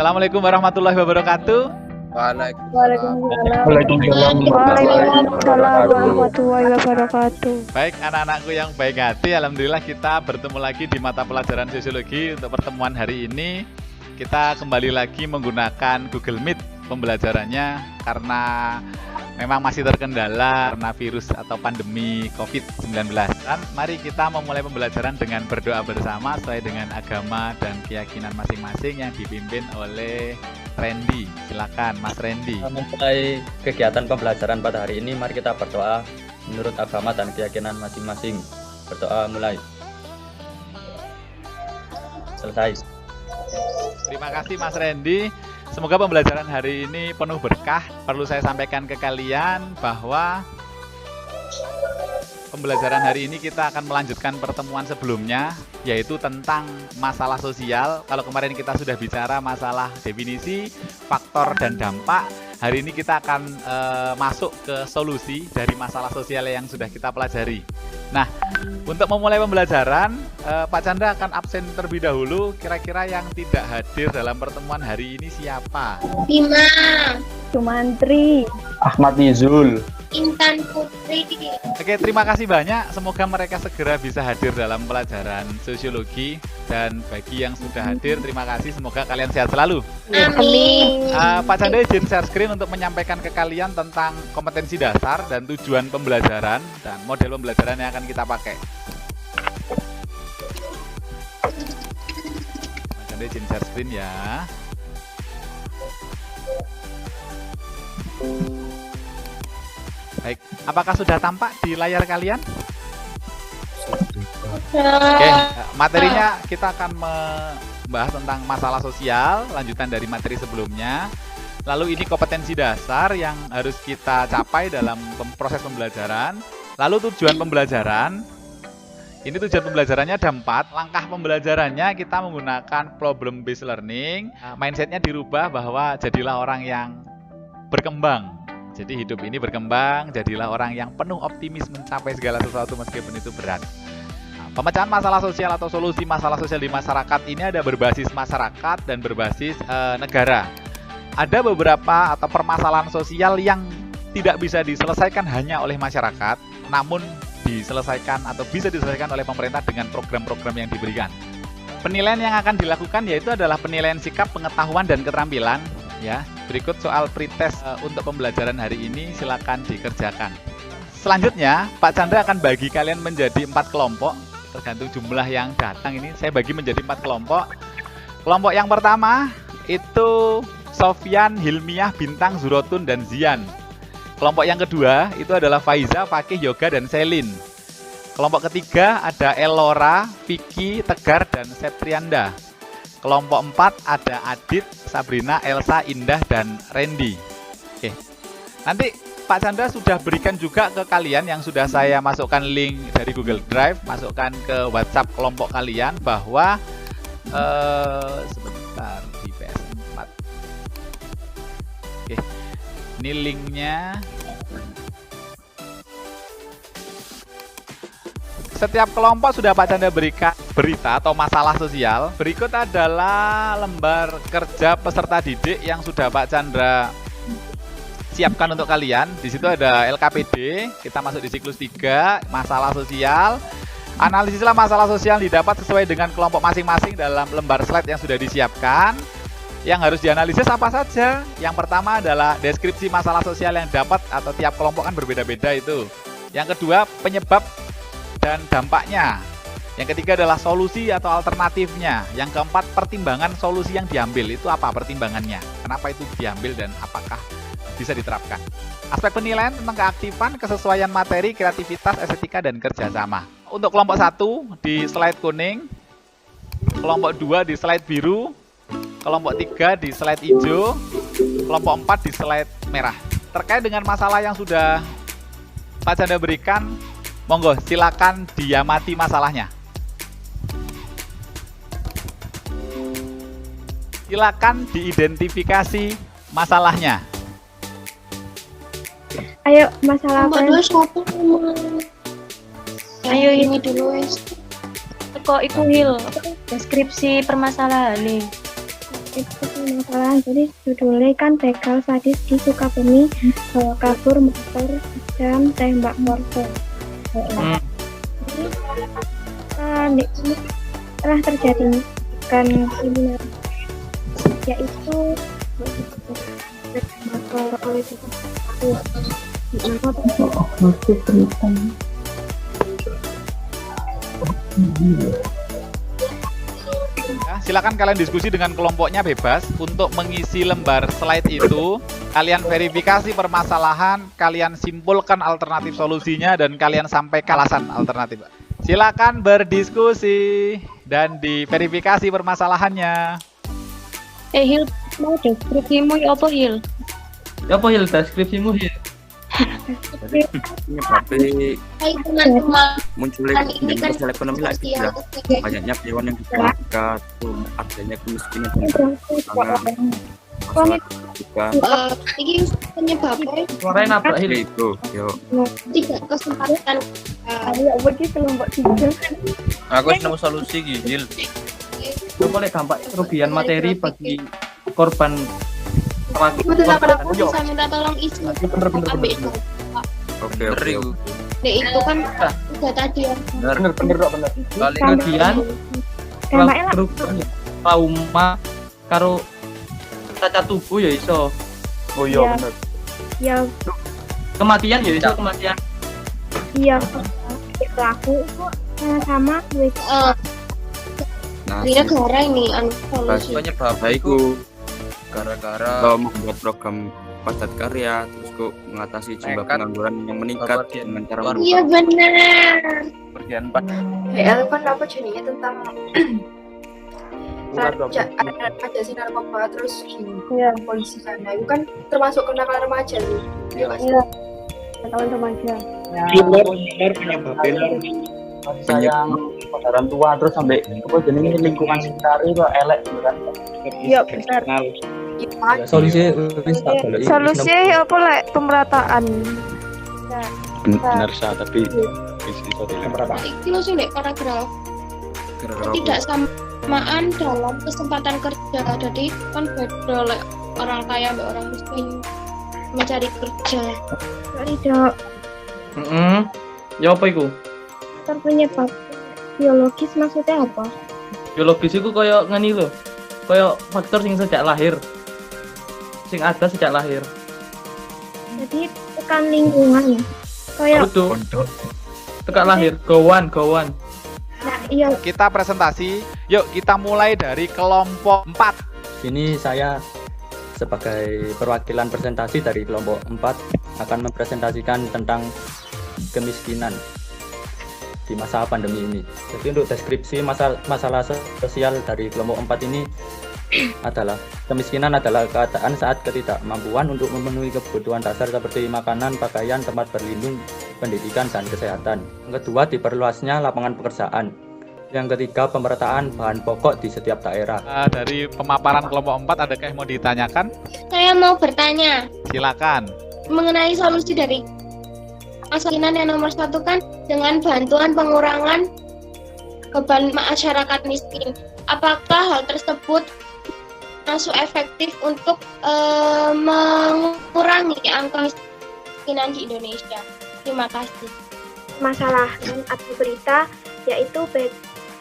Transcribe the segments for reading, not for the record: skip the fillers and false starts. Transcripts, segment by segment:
Assalamualaikum warahmatullahi wabarakatuh. Waalaikumsalam. Waalaikumsalam Warahmatullahi wabarakatuh. Baik anak-anakku yang baik hati, alhamdulillah kita bertemu lagi di mata pelajaran sosiologi. Untuk pertemuan hari ini kita kembali lagi menggunakan Google Meet pembelajarannya karena memang masih terkendala karena virus atau pandemi COVID-19. Dan mari kita memulai pembelajaran dengan berdoa bersama sesuai dengan agama dan keyakinan masing-masing yang dipimpin oleh Randy. Silakan Mas Randy. Memulai kegiatan pembelajaran pada hari ini, mari kita berdoa menurut agama dan keyakinan masing-masing. Berdoa mulai. Selesai. Terima kasih Mas Randy. Semoga pembelajaran hari ini penuh berkah. Perlu saya sampaikan ke kalian bahwa pembelajaran hari ini kita akan melanjutkan pertemuan sebelumnya, yaitu tentang masalah sosial. Kalau kemarin kita sudah bicara masalah definisi, faktor, dan dampak, hari ini kita akan masuk ke solusi dari masalah sosial yang sudah kita pelajari. Nah, untuk memulai pembelajaran, Pak Chandra akan absen terlebih dahulu. Kira-kira yang tidak hadir dalam pertemuan hari ini siapa? Bima, Sumantri, Ahmad Nizul. Intan Putri. Oke, terima kasih banyak. Semoga mereka segera bisa hadir dalam pelajaran sosiologi. Dan bagi yang sudah hadir, terima kasih. Semoga kalian sehat selalu. Amin. Pak Chandra izin share screen untuk menyampaikan ke kalian tentang kompetensi dasar dan tujuan pembelajaran dan model pembelajaran yang akan kita pakai. Pak Chandra izin share screen ya. Baik, apakah sudah tampak di layar kalian? Oke, materinya kita akan membahas tentang masalah sosial, lanjutan dari materi sebelumnya. Lalu ini kompetensi dasar yang harus kita capai dalam proses pembelajaran. Lalu tujuan pembelajaran. Ini tujuan pembelajarannya ada 4. Langkah pembelajarannya kita menggunakan problem based learning. Mindsetnya dirubah bahwa jadilah orang yang berkembang. Jadi hidup ini berkembang, jadilah orang yang penuh optimis mencapai segala sesuatu meskipun itu berat. Pemecahan masalah sosial atau solusi masalah sosial di masyarakat ini ada berbasis masyarakat dan berbasis negara. Ada beberapa atau permasalahan sosial yang tidak bisa diselesaikan hanya oleh masyarakat, namun diselesaikan atau bisa diselesaikan oleh pemerintah dengan program-program yang diberikan. Penilaian yang akan dilakukan yaitu adalah penilaian sikap, pengetahuan, dan keterampilan. Ya, berikut soal pretest untuk pembelajaran hari ini, silakan dikerjakan. Selanjutnya, Pak Chandra akan bagi kalian menjadi 4 kelompok. Tergantung jumlah yang datang ini, saya bagi menjadi 4 kelompok. Kelompok yang pertama itu Sofyan, Hilmiah, Bintang, Zurotun, dan Zian. Kelompok yang kedua itu adalah Faiza, Fakih, Yoga, dan Selin. Kelompok ketiga ada Elora, Vicky, Tegar, dan Septrianda. Kelompok 4 ada Adit, Sabrina, Elsa, Indah, dan Randy. Oke. Nanti Pak Chandra sudah berikan juga ke kalian yang sudah saya masukkan link dari Google Drive, masukkan ke WhatsApp kelompok kalian bahwa sebentar di PS4. Oke. Ini linknya. Setiap kelompok sudah Pak Chandra berikan berita atau masalah sosial. Berikut adalah lembar kerja peserta didik yang sudah Pak Chandra siapkan untuk kalian. Di situ ada LKPD, kita masuk di siklus 3, masalah sosial. Analisislah masalah sosial yang didapat sesuai dengan kelompok masing-masing dalam lembar slide yang sudah disiapkan. Yang harus dianalisis apa saja? Yang pertama adalah deskripsi masalah sosial yang dapat atau tiap kelompok kan berbeda-beda itu. Yang kedua, penyebab dan dampaknya. Yang ketiga adalah solusi atau alternatifnya. Yang keempat, pertimbangan solusi yang diambil. Itu apa pertimbangannya? Kenapa itu diambil dan apakah bisa diterapkan? Aspek penilaian tentang keaktifan, kesesuaian materi, kreativitas, estetika, dan kerjasama. Untuk kelompok 1 di slide kuning, kelompok 2 di slide biru, kelompok 3 di slide hijau, kelompok 4 di slide merah. Terkait dengan masalah yang sudah Pak Chandra berikan, monggo silakan diamati masalahnya. Silakan diidentifikasi masalahnya. Ayo, masalah apa? Nomor 2 Ayo ini dulu wes. Kok iku Hil, deskripsi permasalahan nih. itu permasalahan. Jadi judulnya kan begal sadis di Sukabumi, kabur motor dan tembak korban. Jadi ini telah terjadi kan kriminal, yaitu motor oleh Ya, silakan kalian diskusi dengan kelompoknya bebas. Untuk mengisi lembar slide itu, kalian verifikasi permasalahan, kalian simpulkan alternatif solusinya, dan kalian sampaikan alasan alternatif. Silakan berdiskusi dan diverifikasi permasalahannya. Hil, mau deskripsimu ya apa Hil? Ya apa Hil, deskripsimu Hil? Tapi Hai teman-teman, munculnya ini kan sosial ekonomi lagi sosial ya. Banyaknya hewan yang dimakan, adanya kemiskinan dan masalah juga ini penyebabnya Suaranya nabrak Hil. itu. Yo, tidak kesempatan. Ayo pergi kelompok 3. Aku harus nemu solusi Gil. Coba lihat dampak kerugian materi bagi korban Betul apa aku Yo, bisa minta tolong isi bener. ambil itu. oke. Itu kan udah tadi ya. Bener kok bener. Kali Kerugian Dampaknya lah. kerugian trauma karo cacat tubuh ya iso. Oh Iya. bener. Ya, Kematian ya iso kematian. iya. Pelaku itu sama with Nah, Dia negara ini anu solusi. penyebabnya itu gara-gara kalau membuat program padat karya, terus kok mengatasi jumlah Nekat. pengangguran yang meningkat Bagian dengan cara luar. Iya benar. bagian 4 PL kan apa jadinya tentang ada si narkoba terus Iya. polisi sana itu kan termasuk kenakalan remaja nih. Iya kan? Iya. Kawan remaja. Sayang orang tua terus sampai apa jenenge lingkungan sekitar itu elek gitu kan. Iya, benar. Iya. Solusi wis tak goleki. Solusinya apa lek pemerataan? benar sah, tapi iso tidak. Iki lho sing nek paragraf tidak samaan dalam kesempatan kerja. Jadi kan beda lek orang kaya sama orang miskin mencari kerja. Tidak Ya apa iku? terpenyebab biologis maksudnya apa? Biologis iku koyo ngene lho. Koyo faktor sing sejak lahir. Sing ada sejak lahir. Jadi tekan lingkungan. Kayak Betul. Sejak lahir, gowan. nah, iya Kita presentasi. Yuk, kita mulai dari kelompok 4. Sini saya sebagai perwakilan presentasi dari kelompok 4 akan mempresentasikan tentang kemiskinan di masa pandemi ini. Jadi untuk deskripsi masalah sosial dari kelompok 4 ini adalah kemiskinan adalah keadaan saat ketidakmampuan untuk memenuhi kebutuhan dasar seperti makanan, pakaian, tempat berlindung, pendidikan, dan kesehatan. Yang kedua, diperluasnya lapangan pekerjaan. Yang ketiga, pemerataan bahan pokok di setiap daerah. Dari pemaparan kelompok 4 adakah yang mau ditanyakan? Saya mau bertanya Silakan. mengenai solusi dari masalah yang nomor 1 kan dengan bantuan pengurangan beban masyarakat miskin. Apakah hal tersebut masuk efektif untuk mengurangi angka kemiskinan di Indonesia? Terima kasih. masalah atau berita yaitu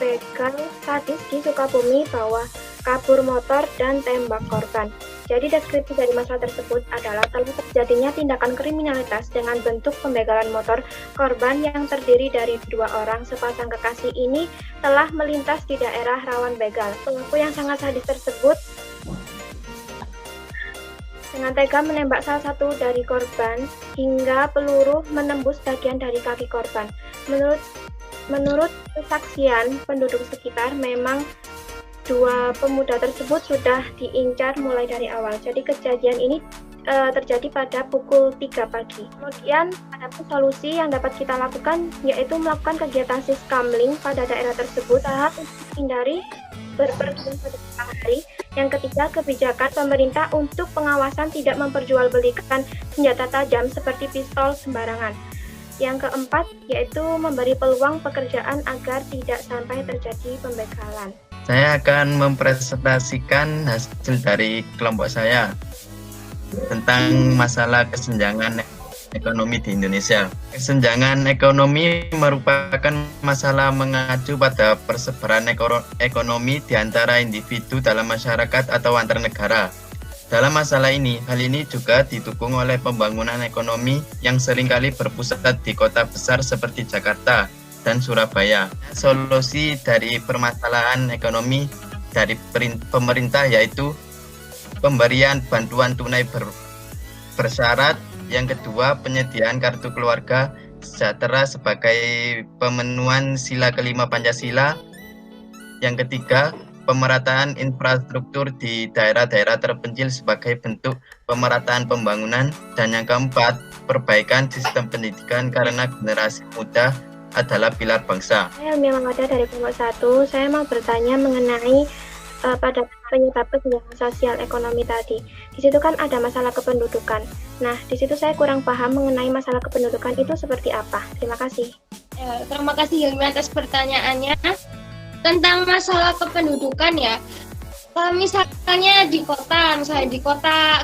begal sadis di Sukabumi bahwa kabur motor dan tembak korban. Jadi deskripsi dari masalah tersebut adalah telah terjadinya tindakan kriminalitas dengan bentuk pembegalan motor. Korban yang terdiri dari 2 orang sepasang kekasih ini telah melintas di daerah rawan begal. Pelaku yang sangat sadis tersebut dengan tega menembak salah satu dari korban hingga peluru menembus bagian dari kaki korban. Menurut kesaksian penduduk sekitar, memang 2 pemuda tersebut sudah diincar mulai dari awal. Jadi kejadian ini terjadi pada pukul 3 pagi. Kemudian ada solusi yang dapat kita lakukan yaitu melakukan kegiatan siskamling pada daerah tersebut untuk menghindari berpergian pada siang hari. Yang ketiga, kebijakan pemerintah untuk pengawasan tidak memperjualbelikan senjata tajam seperti pistol sembarangan. Yang keempat, yaitu memberi peluang pekerjaan agar tidak sampai terjadi pembegalan. Saya akan mempresentasikan hasil dari kelompok saya tentang masalah kesenjangan ekonomi di Indonesia. Kesenjangan ekonomi merupakan masalah mengacu pada persebaran ekonomi di antara individu dalam masyarakat atau antar negara. Dalam masalah ini, hal ini juga didukung oleh pembangunan ekonomi yang seringkali berpusat di kota besar seperti Jakarta dan Surabaya. Solusi dari permasalahan ekonomi dari pemerintah yaitu pemberian bantuan tunai bersyarat. Yang kedua, penyediaan kartu keluarga sejahtera sebagai pemenuhan sila kelima Pancasila. Yang ketiga, pemerataan infrastruktur di daerah-daerah terpencil sebagai bentuk pemerataan pembangunan. Dan yang keempat, perbaikan sistem pendidikan karena generasi muda adalah pilar bangsa. Saya Ilmiah Mangada dari kelompok 1. Saya mau bertanya mengenai pada penyebab kesenjangan sosial ekonomi tadi. Di situ kan ada masalah kependudukan. Nah, di situ saya kurang paham mengenai masalah kependudukan itu seperti apa. Terima kasih. Terima kasih Hilmi atas pertanyaannya. Tentang masalah kependudukan ya, misalnya di kota,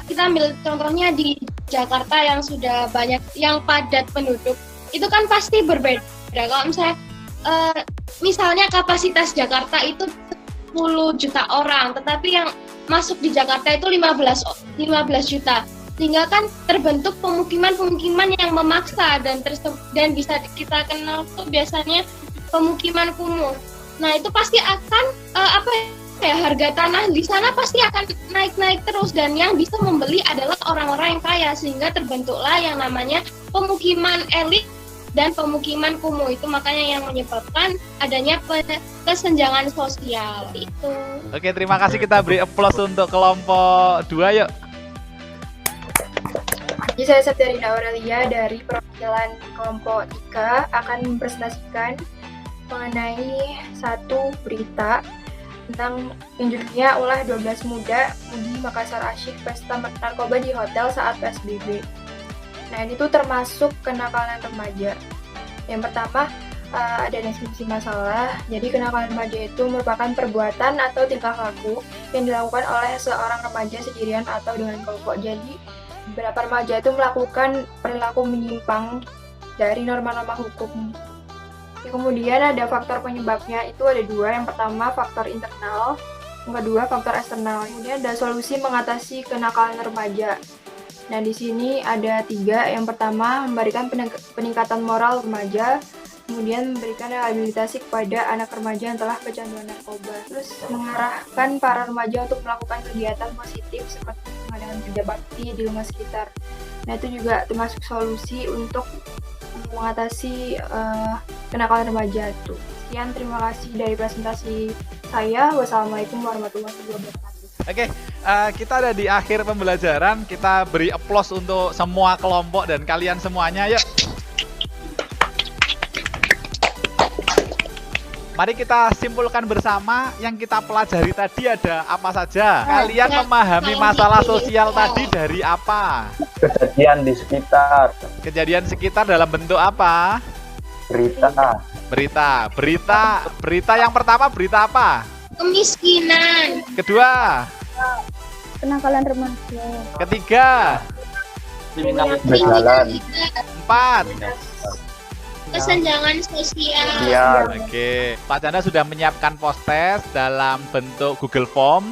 kita ambil contohnya di Jakarta yang sudah banyak, yang padat penduduk, itu kan pasti berbeda. Kalau misalnya kapasitas Jakarta itu 10 juta orang, tetapi yang masuk di Jakarta itu 15 juta. Sehingga kan terbentuk pemukiman-pemukiman yang memaksa dan bisa kita kenal tuh biasanya pemukiman kumuh. Nah, itu pasti akan harga tanah di sana pasti akan naik-naik terus, dan yang bisa membeli adalah orang-orang yang kaya, sehingga terbentuklah yang namanya pemukiman elit dan pemukiman kumuh. Itu makanya yang menyebabkan adanya kesenjangan sosial itu. Oke, terima kasih. Kita beri applause untuk kelompok 2 yuk. Jadi saya Septiarina Aurelia dari perwakilan kelompok 3 akan mempresentasikan mengenai satu berita tentang yang judulnya ulah 12 muda Mudi Makassar asyik pesta narkoba di hotel saat PSBB. Nah, ini tuh termasuk kenakalan remaja. Yang pertama, ada definisi masalah. Jadi kenakalan remaja itu merupakan perbuatan atau tingkah laku yang dilakukan oleh seorang remaja sendirian atau dengan kelompok. Jadi beberapa remaja itu melakukan perilaku menyimpang dari norma-norma hukum. Kemudian ada faktor penyebabnya, itu ada 2. Yang pertama faktor internal, yang kedua faktor eksternal. Kemudian ada solusi mengatasi kenakalan remaja. Nah, di sini ada 3. Yang pertama, memberikan peningkatan moral remaja, kemudian memberikan rehabilitasi kepada anak remaja yang telah kecanduan narkoba. Terus mengarahkan para remaja untuk melakukan kegiatan positif seperti pengadaan kerja bakti di rumah sekitar. Nah, itu juga termasuk solusi untuk mengatasi kenakalan remaja itu. Sekian, terima kasih dari presentasi saya. Wassalamualaikum warahmatullahi wabarakatuh. Oke, kita ada di akhir pembelajaran. Kita beri applause untuk semua kelompok dan kalian semuanya. Yuk. Mari kita simpulkan bersama yang kita pelajari tadi ada apa saja. Kalian memahami masalah sosial tadi dari apa? Kejadian di sekitar. Kejadian sekitar dalam bentuk apa? Berita yang pertama berita apa? Kemiskinan. Kedua? Kenakalan remaja. Ketiga? Berjalan. 4? Kesenjangan sosial. Oke, Pak Chandra sudah menyiapkan post-test dalam bentuk Google Form.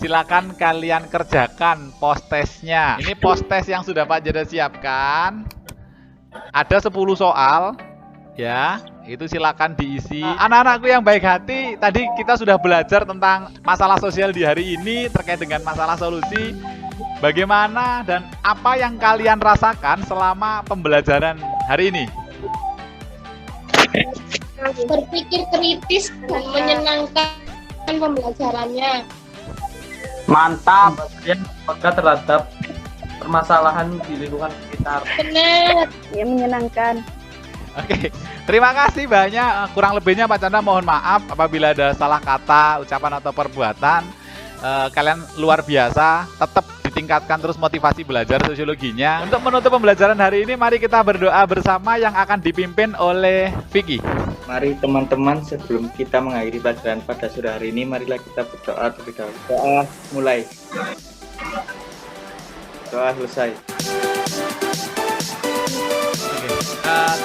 Silakan kalian kerjakan post-testnya. Ini post-test yang sudah Pak Chandra siapkan. Ada 10 soal, ya. Itu silakan diisi. Anak-anakku yang baik hati, tadi kita sudah belajar tentang masalah sosial di hari ini terkait dengan masalah solusi. Bagaimana dan apa yang kalian rasakan selama pembelajaran hari ini? Berpikir kritis dan menyenangkan pembelajarannya. Mantap. Kemudian peka terhadap permasalahan di lingkungan sekitar. Benar. Ya, menyenangkan. Oke, terima kasih banyak. Kurang lebihnya Pak Chandra mohon maaf apabila ada salah kata, ucapan atau perbuatan. Kalian luar biasa. Tetap ditingkatkan terus motivasi belajar sosiologinya. Untuk menutup pembelajaran hari ini, mari kita berdoa bersama yang akan dipimpin oleh Vicky. Mari teman-teman, sebelum kita mengakhiri pelajaran pada sore hari ini, marilah kita berdoa terlebih dahulu. Doa mulai. Doa selesai.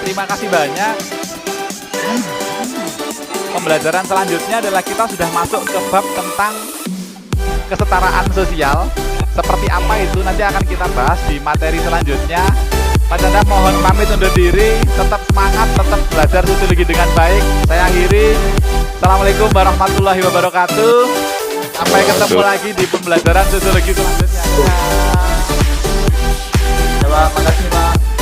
Terima kasih banyak. Pembelajaran selanjutnya adalah kita sudah masuk ke bab tentang kesetaraan sosial. Seperti apa itu nanti akan kita bahas di materi selanjutnya. Pak Chandra mohon pamit undur diri. Tetap semangat, tetap belajar sosiologi dengan baik. Saya akhiri. Assalamualaikum warahmatullahi wabarakatuh. Sampai ketemu lagi di pembelajaran sosiologi selanjutnya. Terima kasih Pak.